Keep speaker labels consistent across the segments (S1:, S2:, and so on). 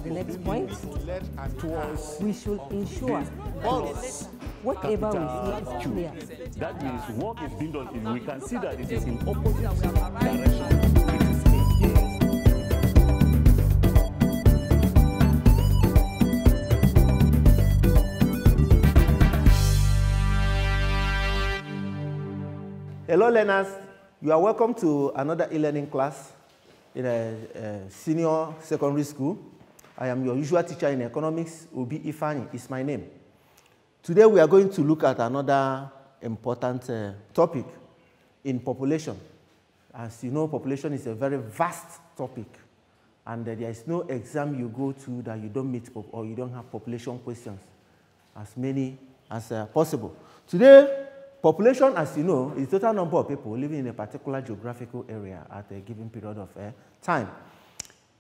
S1: the next point. We should ensure whatever we see is clear.
S2: That means work is being done. We can see that it is in opposite direction.
S3: Hello learners, you are welcome to another e-learning class in a senior secondary school. I am your usual teacher in economics, Obi Ifani is my name. Today we are going to look at another important topic in population. As you know, population is a very vast topic, and there is no exam you go to that you don't meet or you don't have population questions, as many as possible. Today, population, as you know, is the total number of people living in a particular geographical area at a given period of time.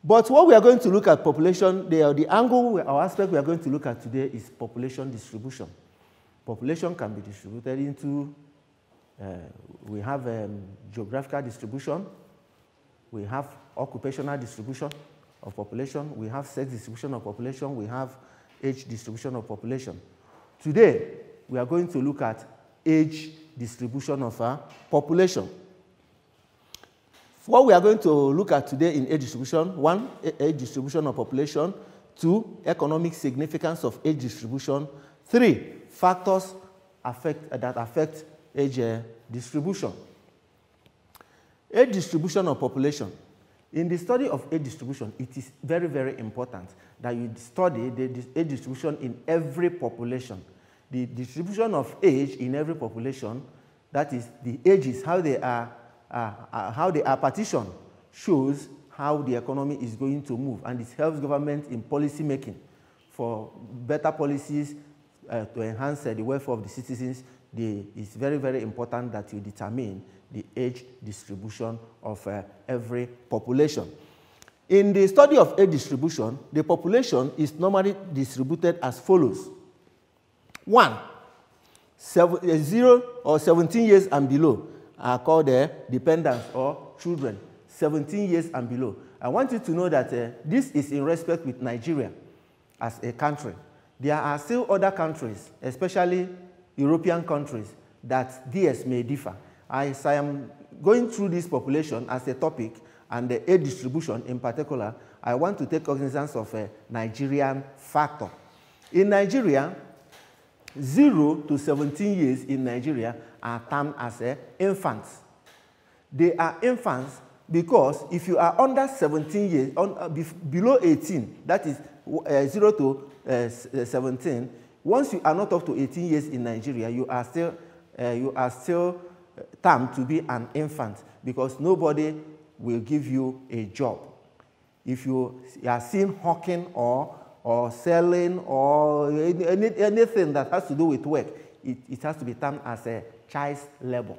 S3: But what we are going to look at population, the angle or aspect we are going to look at today is population distribution. Population can be distributed into, we have geographical distribution, we have occupational distribution of population, we have sex distribution of population, we have age distribution of population. Today, we are going to look at age distribution of our population. What we are going to look at today in age distribution: 1, age distribution of population; 2, economic significance of age distribution; 3, factors that affect age distribution. Age distribution of population. In the study of age distribution, it is very, very important that you study the age distribution in every population. The distribution of age in every population, that is, the ages, how they are partitioned, shows how the economy is going to move, and it helps government in policy making for better policies to enhance the welfare of the citizens. It's very, very important that you determine the age distribution of every population. In the study of age distribution, the population is normally distributed as follows. 1, 0 or 17 years and below are called dependents or children, 17 years and below. I want you to know that this is in respect with Nigeria as a country. There are still other countries, especially European countries, that theirs may differ. As I am going through this population as a topic and the age distribution in particular, I want to take cognizance of a Nigerian factor. In Nigeria, 0 to 17 years in Nigeria are termed as infants. They are infants because if you are under 17 years, below 18, that is 0 to 17, once you are not up to 18 years in Nigeria, you are still termed to be an infant because nobody will give you a job. If you are seen hawking or selling or anything that has to do with work, it has to be termed as a child labor.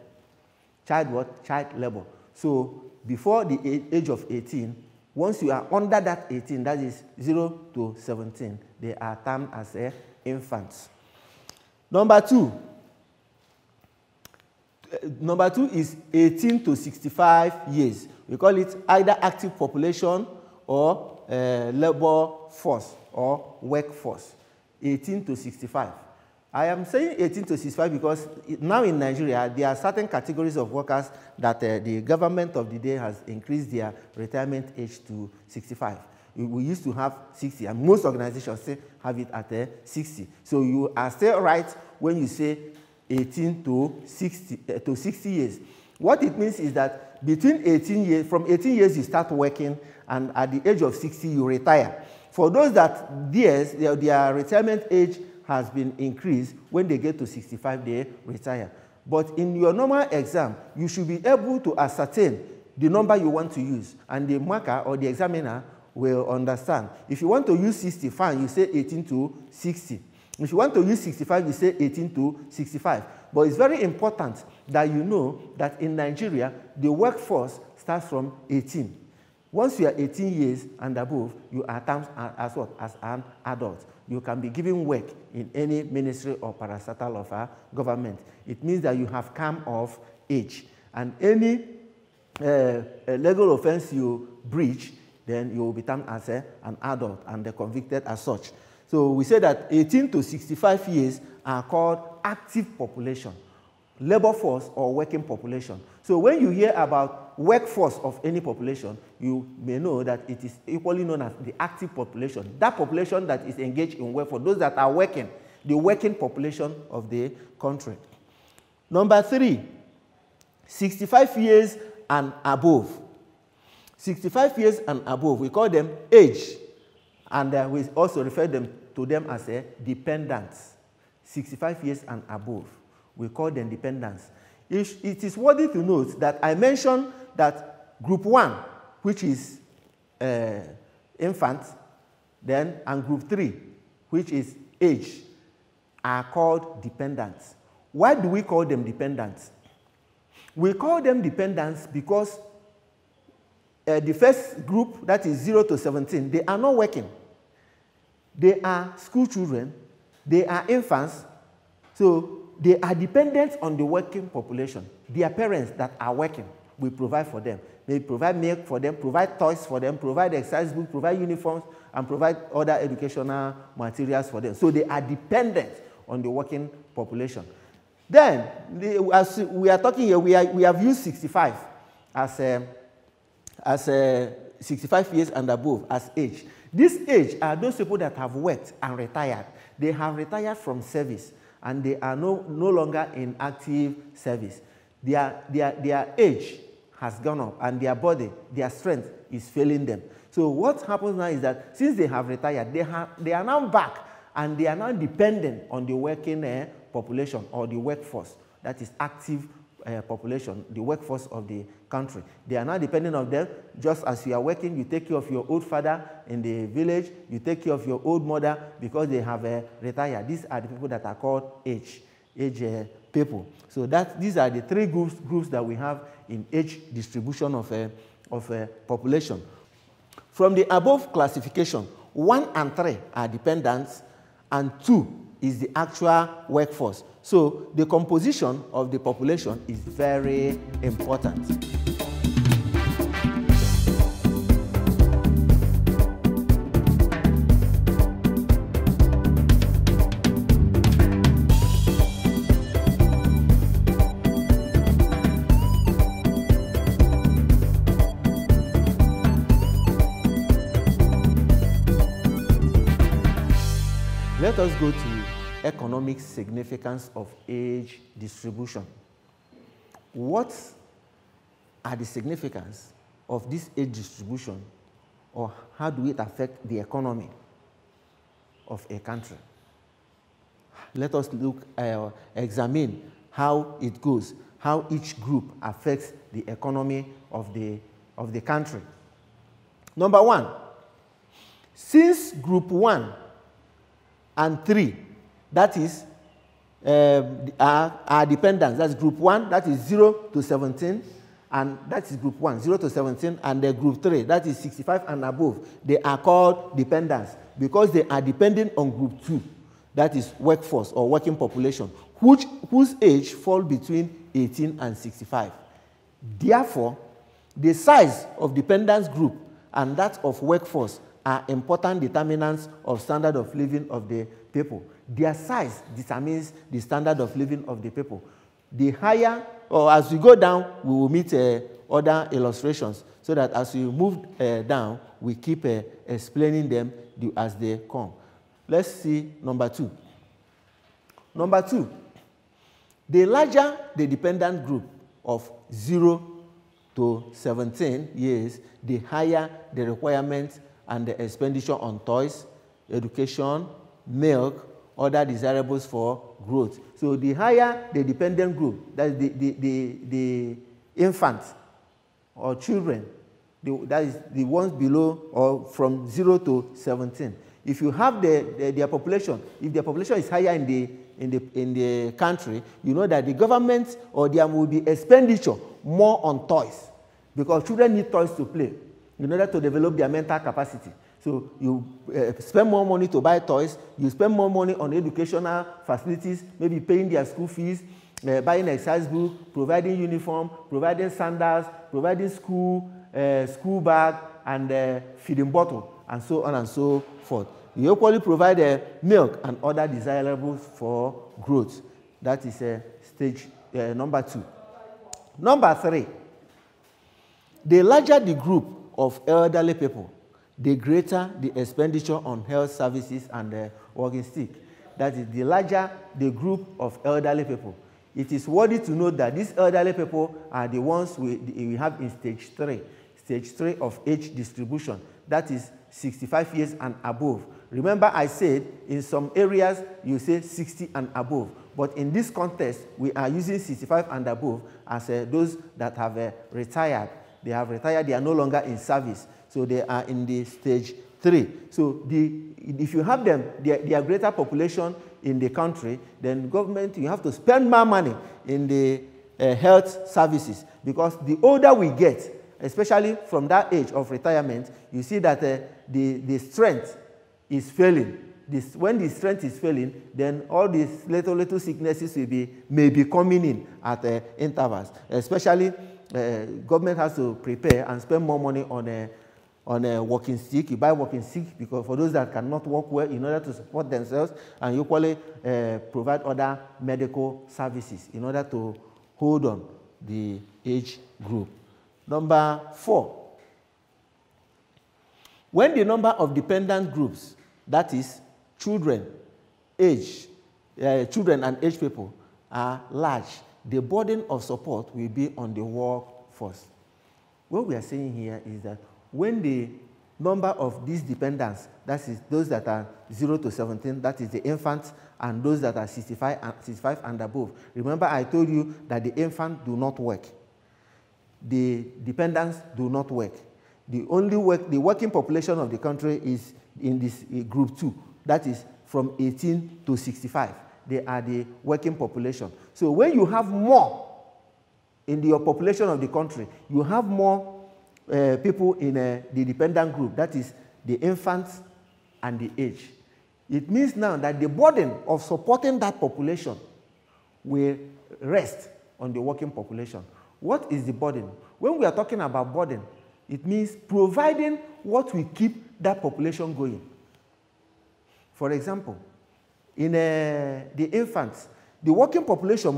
S3: Child what? Child labor. So before the age of 18, once you are under that 18, that is 0 to 17, they are termed as infants. Number 2 is 18 to 65 years. We call it either active population or labor force or workforce, 18 to 65. I am saying 18 to 65 because now in Nigeria, there are certain categories of workers that the government of the day has increased their retirement age to 65. We used to have 60, and most organizations still have it at 60. So you are still right when you say 18 to 60 years. What it means is that between 18 years, from 18 years you start working, and at the age of 60 you retire. For those that their retirement age has been increased, when they get to 65, they retire. But in your normal exam, you should be able to ascertain the number you want to use, and the marker or the examiner will understand. If you want to use 60, fine, you say 18 to 60. If you want to use 65, you say 18 to 65. But it's very important that you know that in Nigeria, the workforce starts from 18. Once you are 18 years and above, you are termed as what? As an adult. You can be given work in any ministry or parastatal of our government. It means that you have come of age. And any legal offense you breach then you will be termed as an adult and convicted as such. So we say that 18 to 65 years are called active population, labor force or working population. So when you hear about workforce of any population, you may know that it is equally known as the active population. That population that is engaged in work, for those that are working, the working population of the country. Number 3, 65 years and above. 65 years and above, we call them age, and we also refer to them as dependents. 65 years and above, we call them dependents. It is worthy to note that I mentioned that group 1, which is infant, then, and group 3, which is age, are called dependents. Why do we call them dependents? We call them dependents because the first group, that is 0 to 17, they are not working. They are school children, they are infants, so they are dependent on the working population. Their parents that are working, we provide for them. We provide milk for them, provide toys for them, provide exercise books, provide uniforms, and provide other educational materials for them. So they are dependent on the working population. Then, as we are talking here, we have used 65 as 65 years and above as age. This age are those people that have worked and retired. They have retired from service, and they are no longer in active service. Their age has gone up, and their body, their strength is failing them. So what happens now is that since they have retired, they are now back, and they are now dependent on the working population or the workforce, that is active population, the workforce of the country. They are now dependent on them. Just as you are working, you take care of your old father in the village, you take care of your old mother because they have retired. These are the people that are called age people. So these are the 3 groups that we have in age distribution of population. From the above classification, 1 and 3 are dependents, and 2 is the actual workforce. So the composition of the population is very important. Let us go to economic significance of age distribution. What are the significance of this age distribution, or how do it affect the economy of a country? Let us examine how it goes, how each group affects the economy of the country. Number 1, since group 1 and 3, that is, are dependents. That's group 1, that is 0 to 17, and that is group 1, 0 to 17, and the group 3, that is 65 and above. They are called dependents because they are dependent on group 2, that is workforce or working population, whose age falls between 18 and 65. Therefore, the size of dependents group and that of workforce are important determinants of standard of living of the people. Their size determines the standard of living of the people. The higher, or as we go down, we will meet other illustrations, so that as we move down, we keep explaining them as they come. Let's see number 2. Number 2, the larger the dependent group of 0 to 17 years, the higher the requirements and the expenditure on toys, education, milk, other desirables for growth. So the higher the dependent group, that is the infants or children, that is the ones below or from 0 to 17. If you have their population, if their population is higher in the country, you know that the government or there will be expenditure more on toys, because children need toys to play in order to develop their mental capacity. So you spend more money to buy toys, you spend more money on educational facilities, maybe paying their school fees, buying exercise book, providing uniform, providing sandals, providing school bag, and feeding bottle, and so on and so forth. You equally provide milk and other desirables for growth. That is stage number 2. Number 3, the larger the group of elderly people, the greater the expenditure on health services and walking stick. That is, the larger the group of elderly people. It is worthy to note that these elderly people are the ones we have in stage 3. Stage 3 of age distribution. That is 65 years and above. Remember I said in some areas you say 60 and above. But in this context, we are using 65 and above as those that have retired. They have retired, they are no longer in service. So they are in the stage 3. So if you have them, they are greater population in the country, then government, you have to spend more money in the health services. Because the older we get, especially from that age of retirement, you see that the strength is failing. When the strength is failing, then all these little sicknesses may be coming in at intervals. Especially, government has to prepare and spend more money on a walking stick. You buy walking stick because for those that cannot walk well in order to support themselves, and you equally provide other medical services in order to hold on the age group. Number 4, when the number of dependent groups, that is children and aged people, are large, the burden of support will be on the workforce. What we are saying here is that when the number of these dependents, that is those that are 0 to 17, that is the infants, and those that are 65 and above. Remember I told you that the infants do not work. The dependents do not work. The working population of the country is in this group 2, that is from 18 to 65. They are the working population. So when you have more in your population of the country, you have more people in the dependent group, that is the infants and the aged. It means now that the burden of supporting that population will rest on the working population. What is the burden? When we are talking about burden, it means providing what will keep that population going. For example, in the infants, the working population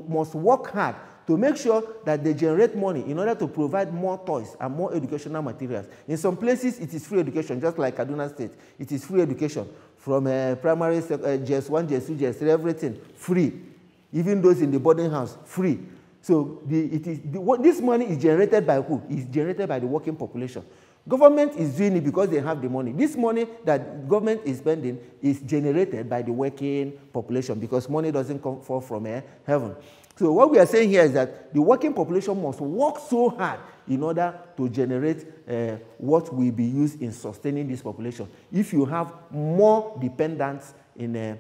S3: must work hard to make sure that they generate money in order to provide more toys and more educational materials. In some places, it is free education, just like Kaduna State. It is free education from primary, JS1, JS2, JS3, everything free. Even those in the boarding house, free. So this money is generated by who? It's generated by the working population. Government is doing it because they have the money. This money that government is spending is generated by the working population because money doesn't fall from heaven. So what we are saying here is that the working population must work so hard in order to generate what will be used in sustaining this population. If you have more dependents in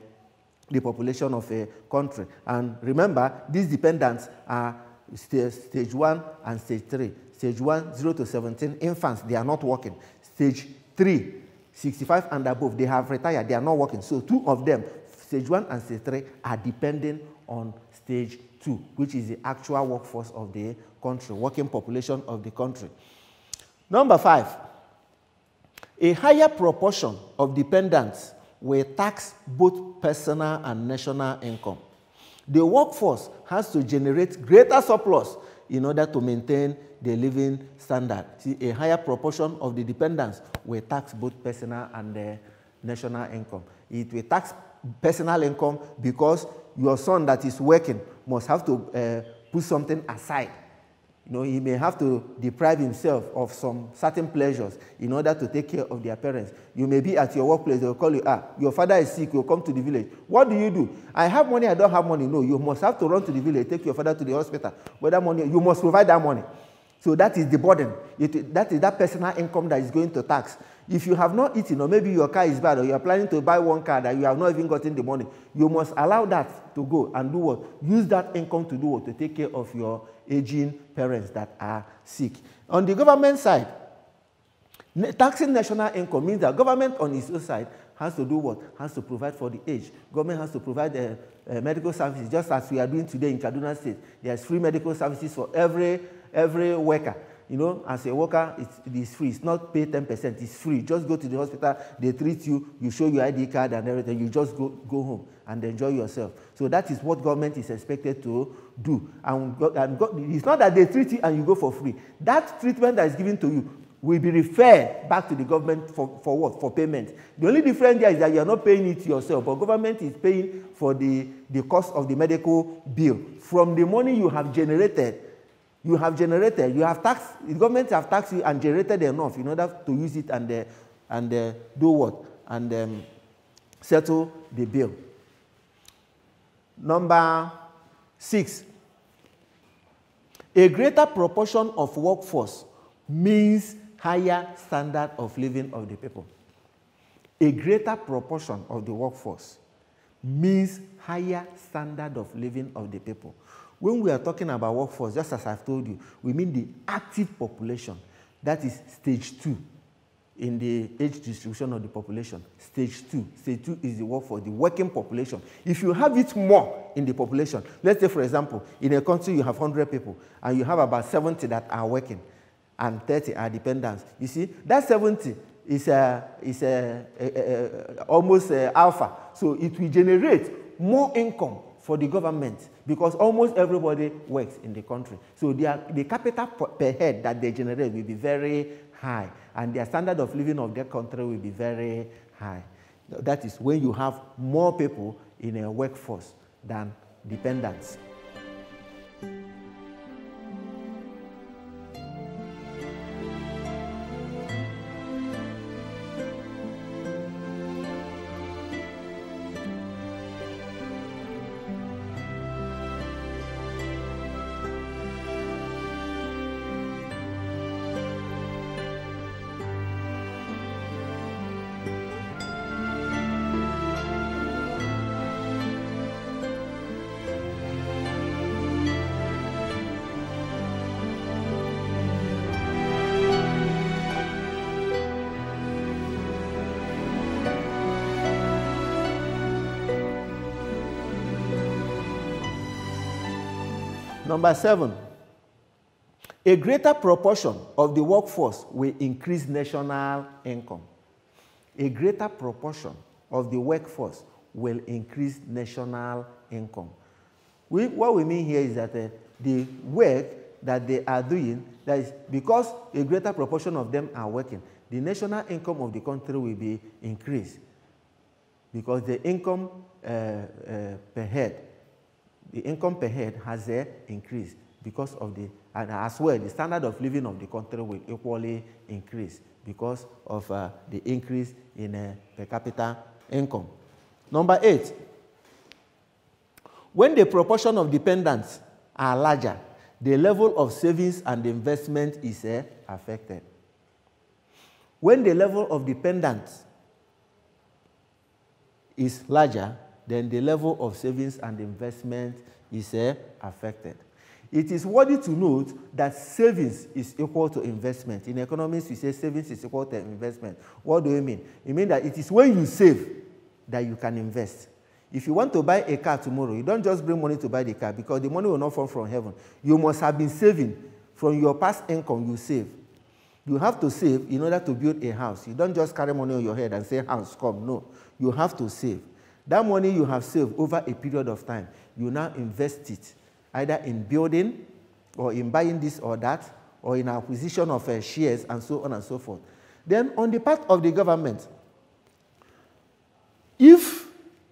S3: the population of a country. And remember, these dependents are stage 1 and stage 3. Stage 1, 0 to 17, infants, they are not working. Stage 3, 65 and above, they have retired, they are not working. So 2 of them, stage 1 and stage 3, are depending on stage 2, which is the actual workforce of the country, working population of the country. Number 5, a higher proportion of dependents will tax both personal and national income. The workforce has to generate greater surplus in order to maintain the living standard. See, a higher proportion of the dependents will tax both personal and national income. It will tax personal income because your son that is working must have to put something aside. You know, he may have to deprive himself of some certain pleasures in order to take care of their parents. You may be at your workplace, they will call you, your father is sick, you'll come to the village. What do? I have money, I don't have money. No, you must have to run to the village, take your father to the hospital. Whether money, you must provide that money. So that is the burden. That is that personal income that is going to tax. If you have not eaten, or maybe your car is bad, or you are planning to buy one car that you have not even gotten the money, you must allow that to go and do what? Use that income to do what? To take care of your aging parents that are sick. On the government side, taxing national income means that government on its own side has to do what? Has to provide for the aged. Government has to provide medical services, just as we are doing today in Kaduna State. There's free medical services for every worker. You know, as a worker, it's free. It's not pay 10%. It's free. Just go to the hospital. They treat you. You show your ID card and everything. You just go home and enjoy yourself. So that is what government is expected to do. And it's not that they treat you and you go for free. That treatment that is given to you will be referred back to the government for what? For payment. The only difference there is that you are not paying it yourself, but government is paying for the cost of the medical bill. From the money you have generated, you have taxed, the government have taxed you and generated enough in order to use it and do what? And settle the bill. Number 6, a greater proportion of workforce means higher standard of living of the people. A greater proportion of the workforce means higher standard of living of the people. When we are talking about workforce, just as I've told you, we mean the active population. That is stage 2 in the age distribution of the population. Stage 2. Stage 2 is the workforce, the working population. If you have it more in the population, let's say, for example, in a country you have 100 people, and you have about 70 that are working, and 30 are dependents. You see, that 70 is almost alpha. So it will generate more income for the government because almost everybody works in the country. So the capital per head that they generate will be very high, and their standard of living of their country will be very high. That is when you have more people in a workforce than dependents. Number 7, a greater proportion of the workforce will increase national income. A greater proportion of the workforce will increase national income. What we mean here is that the work that they are doing, that is because a greater proportion of them are working, the national income of the country will be increased because the income per head, the income per head has increased because of and as well, the standard of living of the country will equally increase because of the increase in per capita income. Number 8, when the proportion of dependents are larger, the level of savings and investment is affected. When the level of dependents is larger, then the level of savings and investment is affected. It is worthy to note that savings is equal to investment. In economics, we say savings is equal to investment. What do you mean? It means that it is when you save that you can invest. If you want to buy a car tomorrow, you don't just bring money to buy the car because the money will not fall from heaven. You must have been saving. From your past income, you save. You have to save in order to build a house. You don't just carry money on your head and say, house, come. No, you have to save. That money you have saved over a period of time, you now invest it either in building or in buying this or that or in acquisition of shares and so on and so forth. Then on the part of the government, if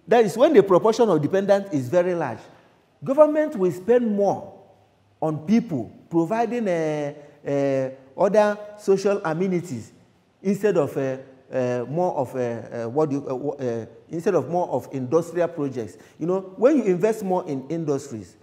S3: that is when the proportion of dependents is very large, government will spend more on people providing other social amenities instead of more of instead of more of industrial projects. You know, when you invest more in industries,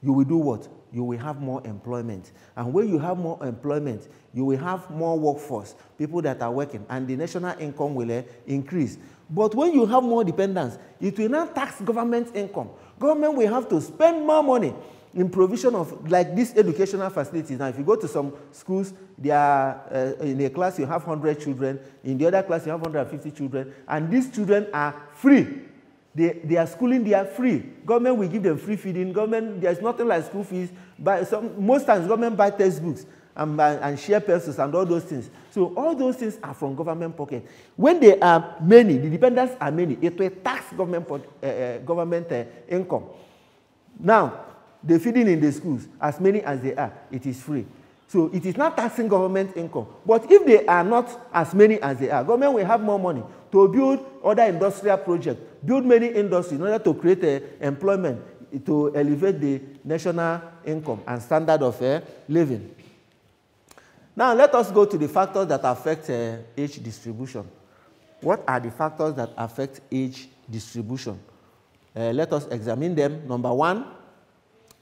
S3: you will do what? You will have more employment. And when you have more employment, you will have more workforce, people that are working, and the national income will increase. But when you have more dependents, it will not tax government income. Government will have to spend more money in provision of like these educational facilities. Now, if you go to some schools, they are in a class you have 100 children, in the other class you have 150 children, and these children are free. They are schooling, they are free. Government will give them free feeding. Government, there's nothing like school fees. Most times, government buy textbooks and share pencils and all those things. So all those things are from government pocket. When they are many, the dependents are many, it will tax government income. Now, the feeding in the schools, as many as they are, it is free. So it is not taxing government income. But if they are not as many as they are, government will have more money to build other industrial projects, build many industries in order to create employment, to elevate the national income and standard of living. Now, let us go to the factors that affect age distribution. What are the factors that affect age distribution? Let us examine them. Number one,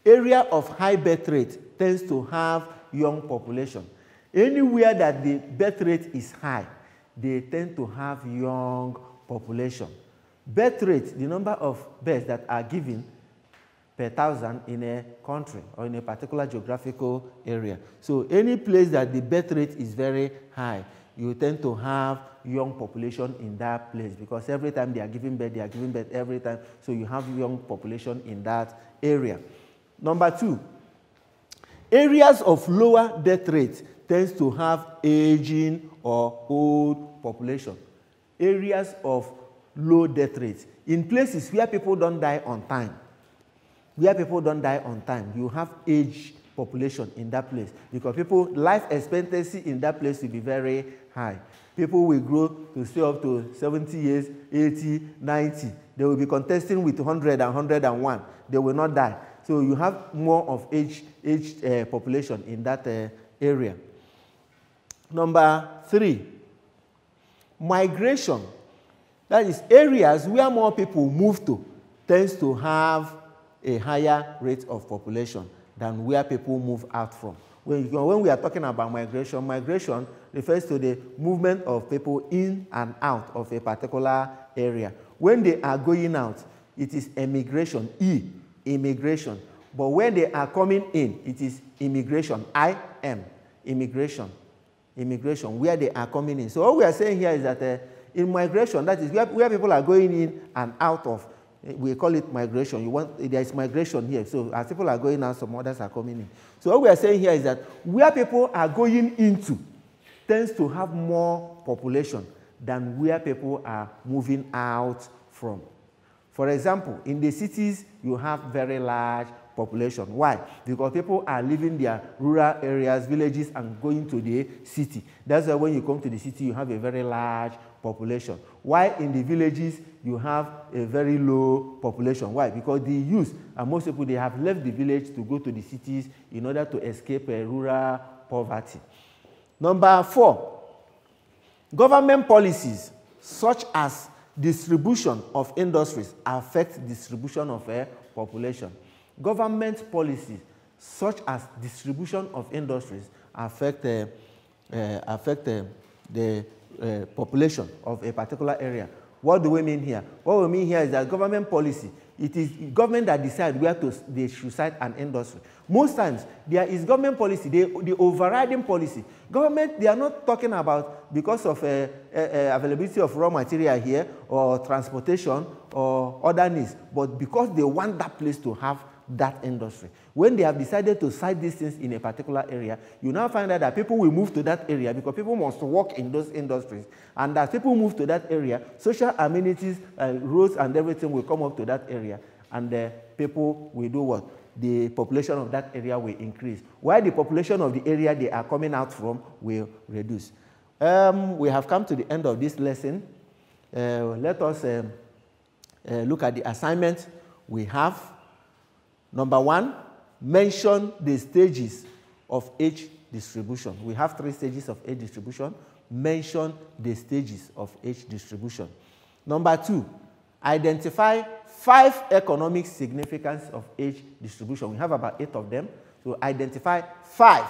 S3: area of high birth rate tends to have young population. Anywhere that the birth rate is high, they tend to have young population. Birth rate, the number of births that are given per thousand in a country or in a particular geographical area. So any place that the birth rate is very high, you tend to have young population in that place because every time they are giving birth every time. So you have young population in that area. Number two, areas of lower death rate tends to have aging or old population. Areas of low death rate. In places where people don't die on time, you have age population in that place because life expectancy in that place will be very high. People will grow to stay up to 70 years, 80, 90. They will be contesting with 100 and 101. They will not die. So you have more of aged population in that area. Number three, migration. That is, areas where more people move to tends to have a higher rate of population than where people move out from. When we are talking about migration, migration refers to the movement of people in and out of a particular area. When they are going out, it is emigration, immigration. But when they are coming in, it is immigration, immigration, where they are coming in. So all we are saying here is that in migration, that is where people are going in and out of, we call it migration. There is migration here. So as people are going out, some others are coming in. So what we are saying here is that where people are going into tends to have more population than where people are moving out from. For example, in the cities, you have very large population. Why? Because people are leaving their rural areas, villages, and going to the city. That's why when you come to the city, you have a very large population. While in the villages, you have a very low population. Why? Because the youth and most people, they have left the village to go to the cities in order to escape rural poverty. Number four, government policies such as distribution of industries affect distribution of population. Government policies such as distribution of industries affect the population of a particular area. What do we mean here? What we mean here is that government policy, it is government that decides where they should site an industry. Most times, there is government policy, the overriding policy. Government, they are not talking about because of availability of raw material here or transportation or other needs, but because they want that place to have that industry. When they have decided to site these things in a particular area, you now find out that people will move to that area because people must work in those industries. And as people move to that area, social amenities, roads and everything will come up to that area. And people will do what? The population of that area will increase, while the population of the area they are coming out from will reduce. We have come to the end of this lesson. Let us look at the assignment we have. Number one, mention the stages of age distribution. We have 3 stages of age distribution. Mention the stages of age distribution. Number 2, identify 5 economic significance of age distribution. We have about 8 of them. So identify 5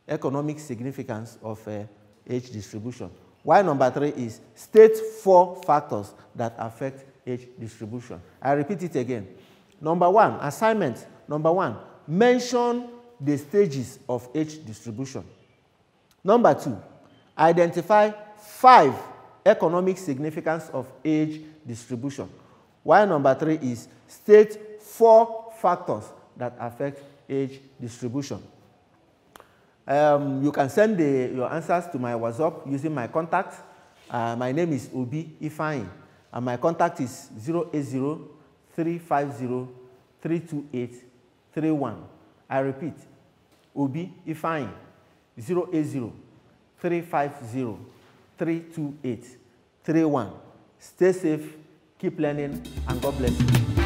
S3: economic significance of age distribution. While number 3 is state 4 factors that affect age distribution. I repeat it again. Number 1, assignment. Number 1, mention the stages of age distribution. Number 2, identify 5 economic significance of age distribution. While number 3 is state 4 factors that affect age distribution. You can send your answers to my WhatsApp using my contact. My name is Obi Ifeanyi, and my contact is 080-350-328-31. I repeat, Obi Ifeanyi, 080-350-328-31. Stay safe, keep learning, and God bless you.